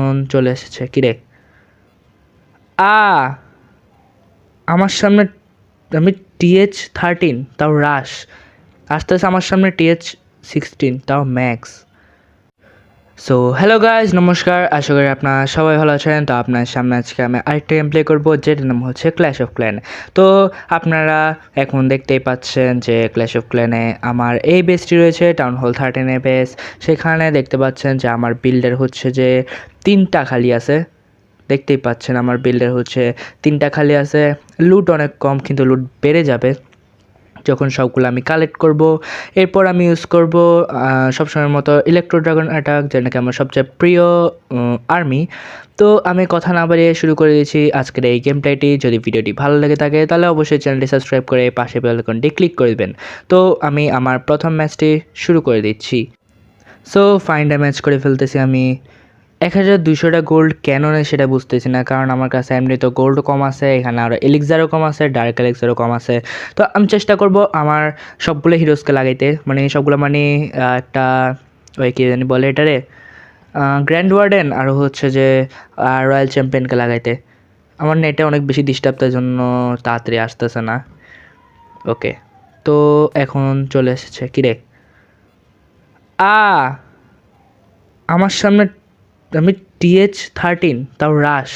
এখন চলে এসেছে কিরে আমার সামনে আমি TH13 তাও রাশ আসতেছে আমার সামনে TH16 তাও ম্যাক্স। সো হ্যালো গাইজ, নমস্কার, আশা করি আপনারা সবাই ভালো আছেন। তো আপনার সামনে আজকে আমি আরেকটা গেম প্লে করবো, যেটার নাম হচ্ছে ক্ল্যাশ অফ ক্ল্যান। তো আপনারা এখন দেখতেই পাচ্ছেন যে ক্ল্যাশ অফ ক্ল্যানে আমার এই বেসটি রয়েছে, টাউন হল 13 বেস। সেখানে দেখতে পাচ্ছেন যে আমার বিল্ডার হচ্ছে যে 3টা খালি আছে। দেখতেই পাচ্ছেন আমার বিল্ডার হচ্ছে 3টা খালি আছে। লুট অনেক কম, কিন্তু লুট বেড়ে যাবে যখন সবগুলো আমি কালেক্ট করব। এরপর আমি ইউজ করব সবসময়ের মতো ইলেকট্রো ড্রাগন অ্যাটাক, যেটা নাকি আমার সবচেয়ে প্রিয় আর্মি। তো আমি কথা না বাড়িয়ে শুরু করে দিয়েছি আজকের এই গেম প্লেটি। যদি ভিডিওটি ভালো লেগে থাকে তাহলে অবশ্যই চ্যানেলটি সাবস্ক্রাইব করে পাশে বেল আইকনটি ক্লিক করে দেবেন। তো আমি আমার প্রথম ম্যাচটি শুরু করে দিচ্ছি। সো ফাইন্ড আ ম্যাচ করে ফেলতেছি আমি। 1200টা গোল্ড কেন নেই সেটা বুঝতেছি না, কারণ আমার কাছে এমনি তো গোল্ড কম আছে, এখানে আরও এলিক্সারও কম আছে, ডার্ক এলিক্সারও কম আছে। তো আমি চেষ্টা করব আমার সবগুলো হিরোজকে লাগাইতে, মানে সবগুলো মানে একটা ওই কী জানি বলে এটারে, গ্র্যান্ড ওয়ার্ডেন আর হচ্ছে যে রয়্যাল চ্যাম্পিয়নকে লাগাইতে। আমার নেটে অনেক বেশি ডিস্টার্ব, তার জন্য তাড়াতাড়ি আসতেছে না। ওকে, তো এখন চলে এসেছে কিরে আমার সামনে আমি TH13 তাও রাশ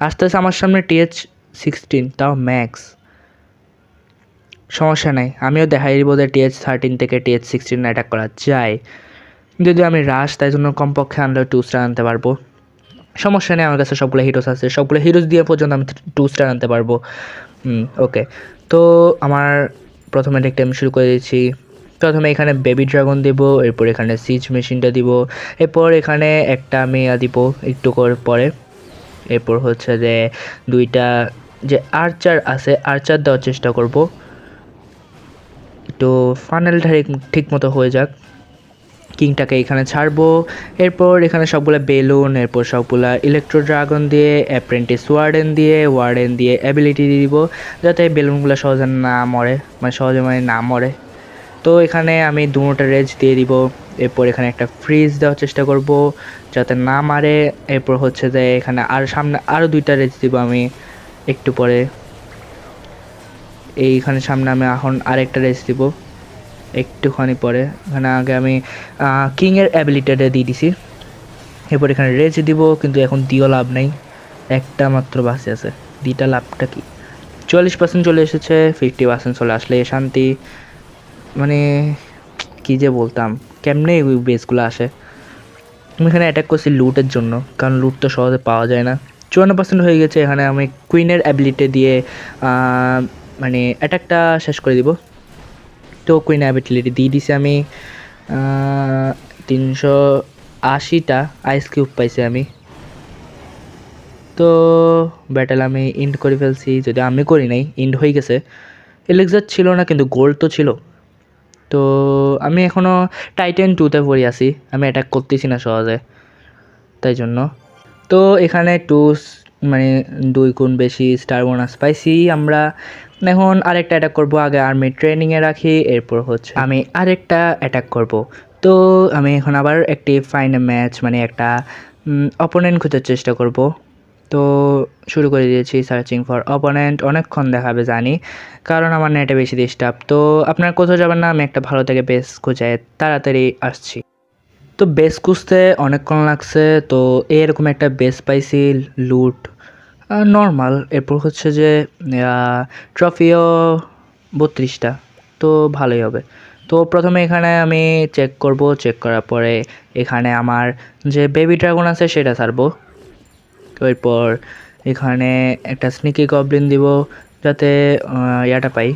আসতেছে আমার সামনে TH16 তাও ম্যাক্স। সমস্যা নাই, আমিও দেখাই দিব যে TH13 থেকে TH16 অ্যাটাক করা যায়। যদি আমি রাশ, তাই জন্য কমপক্ষে আনলে 2 স্টার আনতে পারবো। সমস্যা নেই, আমার কাছে সবগুলো হিরোজ আছে, সবগুলো হিরোজ দিয়ে পর্যন্ত আমি 2 স্টার আনতে পারবো। ওকে, তো আমার প্রথমে দেখতে আমি শুরু করে দিচ্ছি। প্রথমে এখানে বেবি ড্রাগন দিব, এরপর এখানে সিজ মেশিনটা দিব, এরপর এখানে একটা আমি দিব একটু করে পরে। এরপর হচ্ছে যে 2টা যে আর্চার আছে, আর্চার দেওয়ার চেষ্টা করব, একটু ফানেলটা ঠিক মতো হয়ে যাক। কিংটাকে এখানে ছাড়বো। এরপর এখানে সবগুলো বেলুন, এরপর সবগুলা ইলেকট্রো ড্রাগন দিয়ে, অ্যাপ্রেন্টিস ওয়ার্ডেন দিয়ে অ্যাবিলিটি দিয়ে দিব, যাতে বেলুনগুলো সহজে না মরে, সহজে না মরে। তো এখানে আমি 2টা রেজ দিয়ে দিব। এরপর এখানে একটা ফ্রিজ দেওয়ার চেষ্টা করব যাতে না মারে। এরপর হচ্ছে যে এখানে সামনে আরও 2টা রেজ দিব আমি একটু পরে। এইখানে সামনে আমি এখন আরেকটা রেজ দিব একটুখানি পরে। এখানে আগে আমি কিংয়ের অ্যাবিলিটিটা দিয়ে দিছি। এরপর এখানে রেজ দিব, কিন্তু এখন দিও লাভ নেই, একটা মাত্র বাসে আছে। 2টা লাভটা কি 40% চলে এসেছে, 50% চলে আসলে শান্তি। মানে কী যে বলতাম, কেমনে ওই বেসগুলো আসে। আমি এখানে অ্যাটাক করছি লুটের জন্য, কারণ লুট তো সহজে পাওয়া যায় না। 54% হয়ে গেছে। এখানে আমি কুইনের অ্যাবিলিটি দিয়ে মানে অ্যাটাকটা শেষ করে দিব। তো কুইন অ্যাবিলিটি দিয়ে দিছি আমি। 380টা আইস কিউব পাইছি আমি। তো ব্যাটেল আমি ইন্ড করে ফেলছি, যদি আমি করি নাই, ইন্ড হয়ে গেছে। এলিক্সার ছিল না, কিন্তু গোল্ড তো ছিল। তো আমি এখনও টাইটেন 2তে পড়ে আছি, আমি অ্যাটাক করতেছি না সহজে, তাই জন্য। তো এখানে 2 গুণ বেশি স্টার বোনাস পাইছি আমরা। এখন আরেকটা অ্যাটাক করব, আগে আর্মি ট্রেনিংয়ে রাখি, এরপর হচ্ছে আমি আরেকটা অ্যাটাক করব। তো আমি এখন আবার একটি ফাইনাল ম্যাচ, মানে একটা অপোনেন্ট খোঁজার চেষ্টা করব। তো শুরু করে দিয়েছি সার্চিং ফর অপোনেন্ট। অনেকক্ষণ দেখাবে জানি, কারণ আমার নেটে বেশি ডিস্টার্ব। তো আপনারা কোথাও যাবেন না, আমি একটা ভালো থেকে বেস খুঁজে তাড়াতাড়ি আসছি। তো বেস খুঁজতে অনেকক্ষণ লাগছে। তো এরকম একটা বেস পাইছি, লুট নর্মাল। এরপর হচ্ছে যে ট্রফিও 32টা, তো ভালোই হবে। তো প্রথমে এখানে আমি চেক করব, চেক করার পরে এখানে আমার যে বেবি ড্রাগন আছে সেটা ছাড়বো। এরপর এখানে একটা স্নিকি গবলিন দিব, যাতে ইয়াটা পাই,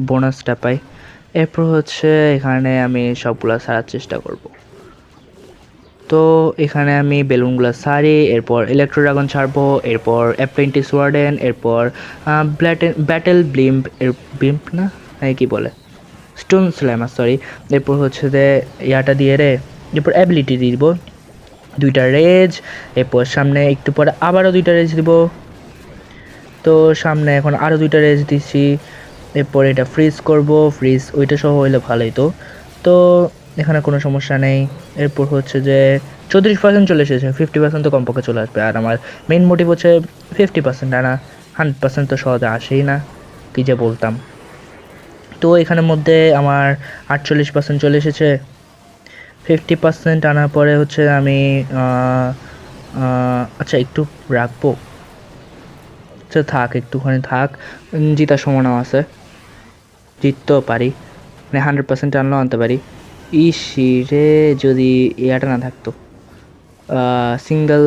বোনাসটা পাই। এরপর হচ্ছে এখানে আমি সবগুলো ছাড়ার চেষ্টা করব। তো এখানে আমি বেলুনগুলো ছাড়ি, এরপর ইলেকট্রো ড্রাগন ছাড়বো, এরপর অ্যাপ্রেন্টিস ওয়ার্ডেন, এরপর ব্যাটেল ব্লিম্প না কী বলে, স্টোন স্ল্যামার, সরি। এরপর হচ্ছে যে ইয়াটা দিয়ে এরপর অ্যাবিলিটি দিব, 2টা রেজ। এরপর সামনে একটু পরে আবারও 2টা রেজ দিব। তো সামনে এখন আরও 2টা রেজ দিচ্ছি। এরপর এটা ফ্রিজ করব, ফ্রিজ ওইটা সহ হইলে ভালোই। তো এখানে কোনো সমস্যা নেই। এরপর হচ্ছে যে 34% চলে এসেছে, 50% তো কমপক্ষে চলে আসবে। আর আমার মেইন মোটিভ হচ্ছে 50% আনা, 100% তো সহজে আসেই না, কী যে বলতাম। তো এখানের মধ্যে আমার 48% চলে এসেছে। 50% আনার পরে হচ্ছে আমি আচ্ছা একটু রাখবো, আচ্ছা থাক, একটুখানি থাক, জিতার সম্ভাবনাও আছে, জিততেও পারি, মানে 100% আনলেও আনতে পারি। ইসি রে, যদি ইয়াটা না থাকতো, সিঙ্গেল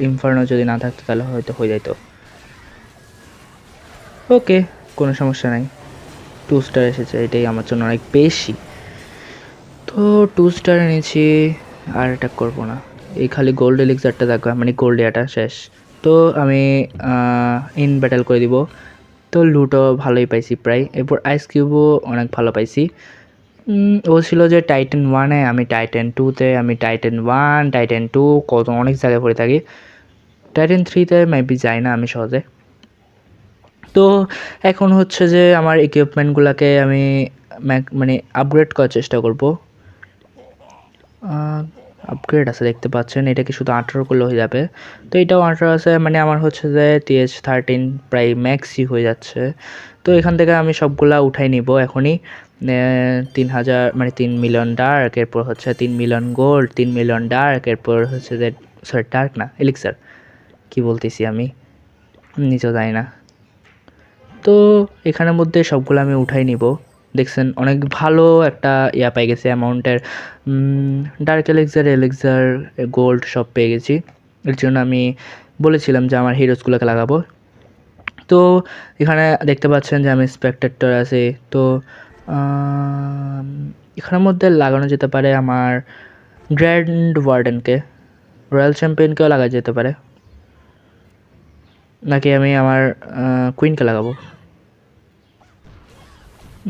ইনফার্নো যদি না থাকতো তাহলে হয়তো হয়ে যেত। ওকে, কোনো সমস্যা নাই, 2 স্টার এসেছে, এটাই আমার জন্য অনেক বেশি। তো 2 স্টার এনেছি, আর অ্যাটাক করবো না, এই খালি গোল্ড এলিক্সারটা থাকবে, মানে গোল্ড ইয়াটা শেষ। তো আমি ইন ব্যাটেল করে দিব। তো লুটও ভালোই পাইছি প্রায়, এরপর আইস কিউবও অনেক ভালো পাইছি। ও ছিল যে টাইটান 1-এ, আমি টাইটান 2-তে, আমি টাইটান 1, টাইটান 2 কত অনেক জায়গায় পড়ে থাকি। টাইটান 3-তে মেবি যাই না আমি সহজে। তো এখন হচ্ছে যে আমার ইকুইপমেন্টগুলোকে আমি মানে আপগ্রেড করার চেষ্টা করব। আপগ্রেড আছে দেখতে পাচ্ছেন, এটা কি শুধু 18 করলে হয়ে যাবে? তো এটাও 18 আছে, মানে আমার হচ্ছে যে TH13 প্রায় ম্যাক্সই হয়ে যাচ্ছে। তো এখান থেকে আমি সবগুলা উঠাই নিব এখনই। 3000 মানে 3 মিলিয়ন ডার্ক, এরপর হচ্ছে 3 মিলিয়ন গোল্ড, 3 মিলিয়ন ডার্ক, এরপর হচ্ছে যে সরি ডার্ক না, এলিক্সার, কি বলতেছি আমি নিজেও জানি না। তো এখানের মধ্যে সবগুলো আমি উঠাই নিব। দেখছেন অনেক ভালো একটা ইয়া পাই গেছে অ্যামাউন্টের, ডার্ক এলিক্সার গোল্ড সব পেয়ে গেছি। এর জন্য আমি বলেছিলাম যে আমার হিরোজগুলোকে লাগাবো। তো এখানে দেখতে পাচ্ছেন যে আমি স্পেকটেটর আছি। তো এখানের মধ্যে লাগানো যেতে পারে আমার গ্র্যান্ড ওয়ার্ডেনকে, রয়্যাল চ্যাম্পিয়নকেও লাগা যেতে পারে, নাকি আমি আমার কুইনকে লাগাবো।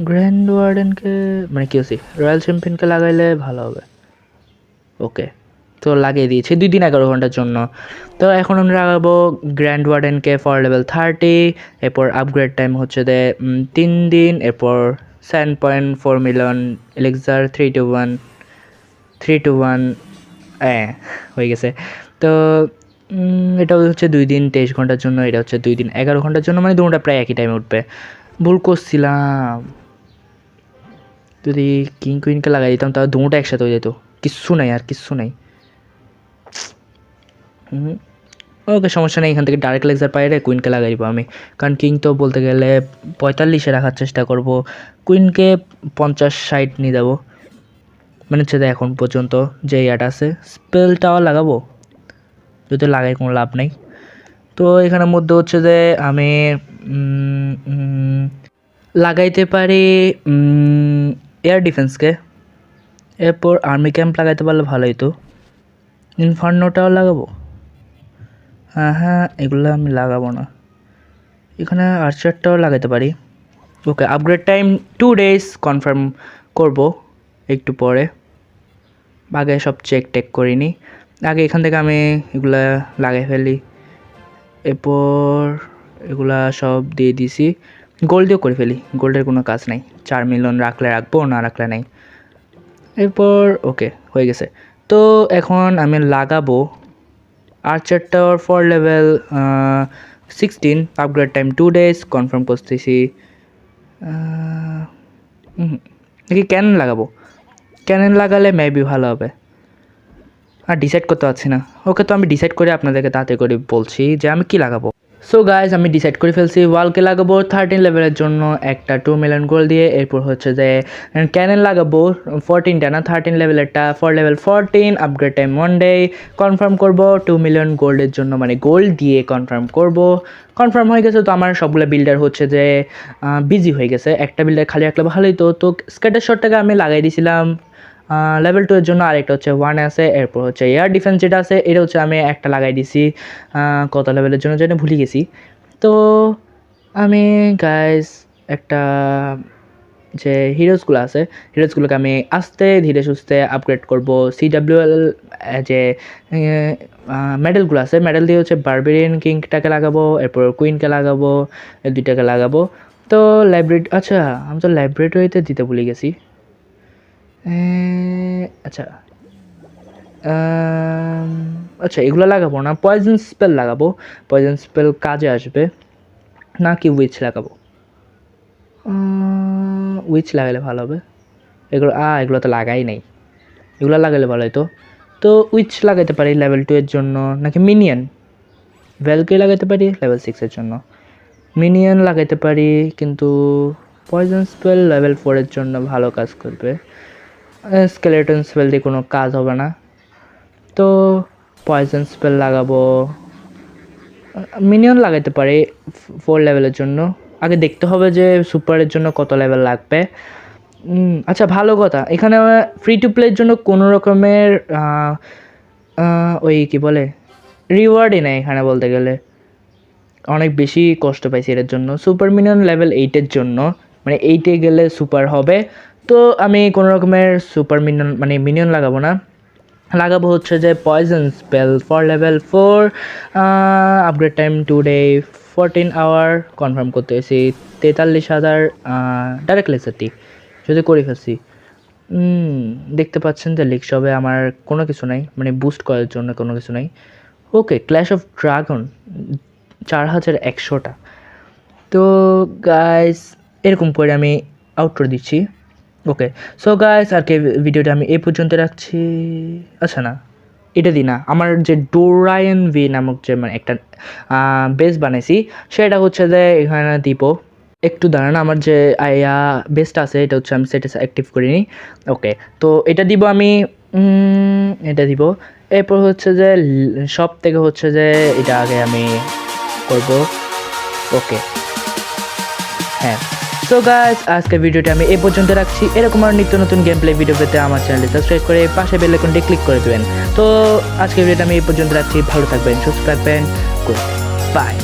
গ্র্যান্ড ওয়ার্ডেনকে মানে কি হচ্ছে, রয়্যাল চ্যাম্পিয়নকে লাগাইলে ভালো হবে। ওকে, তো লাগিয়ে দিয়েছি 2 দিন 11 ঘন্টার জন্য। তো এখন আমরা লাগাবো গ্র্যান্ড ওয়ার্ডেনকে ফর লেভেল 30, এরপর আপগ্রেড টাইম হচ্ছে 3 দিন, এরপর 7.4 মিলিয়ন এলেক্সার 3 to 1 হয়ে গেছে। তো এটা হচ্ছে 2 দিন 23 ঘন্টার জন্য, এটা হচ্ছে 2 দিন 11 ঘন্টার জন্য, মানে দুটোটা প্রায় একই টাইমে উঠবে। ভুল করছিলাম, যদি কিং কুইনকে লাগাই দিতাম তাহলে দুটোটা একসাথে হয়ে যেত। কিচ্ছু নাই, আর কিচ্ছু নাই। ওকে, সমস্যা নেই, এখান থেকে ডাইরেক্ট লেজার পাইরে কুইনকে লাগাই দিব আমি, কারণ কিং তো বলতে গেলে 45-এ রাখার চেষ্টা করব, কুইনকে 50-60 নিয়ে যাবো, মানে হচ্ছে এখন পর্যন্ত যে ইয়াটা আছে। স্পেলটাও লাগাবো, যদি লাগাই কোনো লাভ নেই। তো এখানের মধ্যে হচ্ছে যে আমি লাগাইতে পারি এয়ার ডিফেন্সকে, এরপর আর্মি ক্যাম্প লাগাইতে পারলে ভালোই। তো ইনফার্নোটাও লাগাবো, হ্যাঁ এগুলো আমি লাগাবো না, এখানে আর্চারটাও লাগাতে পারি। ওকে, আপগ্রেড টাইম 2 days কনফার্ম করব একটু পরে, আগে সব চেক করিনি, আগে এখান থেকে আমি এগুলা লাগাই ফেলি। এরপর এগুলা সব দিয়ে দিছি, গোল্ড দিয়েও করে ফেলি, গোল্ডের কোনো কাজ নাই, 4 মিলিয়ন রাখলে রাখবো, না রাখলে নাই। এরপর ওকে হয়ে গেছে। তো এখন আমি লাগাবো archer tower for level 16, upgrade time 2 days confirm করতেছি। নাকি ক্যানন লাগাবো, ক্যানন লাগালে মেবি ভালো হবে, আর ডিসাইড করতে পারছি না। ওকে, তো আমি ডিসাইড করে আপনাদেরকে তাড়াতাড়ি করে বলছি যে আমি কি লাগাবো। সো গাইজ, আমি ডিসাইড করে ফেলছি, ওয়ালকে লাগাবো 13 লেভেলের জন্য একটা 2 মিলিয়ন গোল্ড দিয়ে, এরপর হচ্ছে যে ক্যানন লাগাবো 14টা না 13 লেভেলেরটা for level 14, upgrade time 1 day confirm করব 2 মিলিয়ন গোল্ডের জন্য, মানে গোল্ড দিয়ে কনফার্ম করব। কনফার্ম হয়ে গেছে। তো আমার সবগুলো বিল্ডার হচ্ছে যে বিজি হয়ে গেছে, একটা বিল্ডার খালি রাখলে ভালোই। তো স্ক্যাটার শটটাকে আমি লাগাই দিয়েছিলাম লেভেল 2 এর জন্য, আরেকটা হচ্ছে 1 আছে, এরপর হচ্ছে এয়ার ডিফেন্স যেটা আছে এটা হচ্ছে আমি একটা লাগাই দিছি কত লেভেলের জন্য যেন ভুলে গেছি। তো আমি গাইস একটা যে হিরোজগুলো আছে, হিরোজগুলোকে আমি আস্তে ধীরে সুস্থে আপগ্রেড করব। CWL যে মেডেলগুলো আছে, মেডেল দিয়ে হচ্ছে বারবেরিয়ান কিংটাকে লাগাবো, এরপর কুইনকে লাগাবো, এই দুইটাকে লাগাবো। তো লাইব্রেরি, আচ্ছা আমি তো ল্যাবরেটরিতে দিতে ভুলে গেছি। আচ্ছা আচ্ছা এগুলো লাগাবো না, পয়জন স্পেল লাগাবো, পয়জন স্পেল কাজে আসবে, নাকি উইচ লাগাবো? উইচ লাগালে ভালো হবে। এগুলো তো লাগাই নাই, এগুলো লাগালে ভালো হতো। তো উইচ লাগাতে পারি লেভেল 2 এর জন্য, নাকি মিনিয়ন ভ্যালকে লাগাতে পারি লেভেল 6 এর জন্য। মিনিয়ন লাগাইতে পারি, কিন্তু পয়জন স্পেল লেভেল 4 এর জন্য ভালো কাজ করবে, স্কেলেটন স্পেল দিয়ে কোনো কাজ হবে না। তো পয়জন স্পেল লাগাবো, মিনিয়ন লাগাইতে পারি 4 লেভেলের জন্য। আগে দেখতে হবে যে সুপারের জন্য কত লেভেল লাগবে। আচ্ছা ভালো কথা, এখানে ফ্রি টু প্লের জন্য কোনো রকমের ওই কী বলে রিওয়ার্ডই নেই এখানে বলতে গেলে। অনেক বেশি কষ্ট পাইছি এর জন্য। সুপার মিনিয়ন লেভেল 8-এর জন্য, মানে 8-এ গেলে সুপার হবে। তো আমি কোনো রকমের সুপার মিনিয়ন মানে মিনিয়ন লাগাবো না, লাগাবো হচ্ছে যে poison spell for level 4, upgrade time 2 day 14 hour, confirm করতে এসেছি 43,000 ডাইরেক্ট লেসারটি যদি করে ফেলছি। দেখতে পাচ্ছেন যে লিক শপে আমার কোনো কিছু নাই, মানে বুস্ট করার জন্য কোনো কিছু নাই। ওকে, ক্ল্যাশ অফ ড্রাগন 4100টা। তো গাইস এরকম করে আমি আউটরো দিচ্ছি। ওকে, সো গাইস আজকে ভিডিওটা আমি এই পর্যন্ত রাখছি। আচ্ছা না, এটা দিই না, আমার যে ডোরায়ন ভি নামক যে মানে একটা বেস বানাইছি সেটা হচ্ছে যে এখানে দিব। একটু দাঁড়ান, আমার যে বেসটা আছে এটা হচ্ছে আমি সেটা অ্যাক্টিভ করিনি। ওকে, তো এটা দিব আমি, এটা দিব। এরপর হচ্ছে যে সব থেকে হচ্ছে যে এটা আগে আমি করব। ওকে, হ্যাঁ। সো গাইস আজকের ভিডিওটা আমি এই পর্যন্ত রাখছি। এরকম আর নিত্য নতুন গেম প্লে ভিডিও পেতে আমার চ্যানেলটি সাবস্ক্রাইব করে পাশে বেল আইকনটি ক্লিক করে দেবেন। তো আজকের ভিডিওটা আমি এই পর্যন্ত রাখছি। ভালো থাকবেন, সুস্থ থাকবেন, গুড বাই।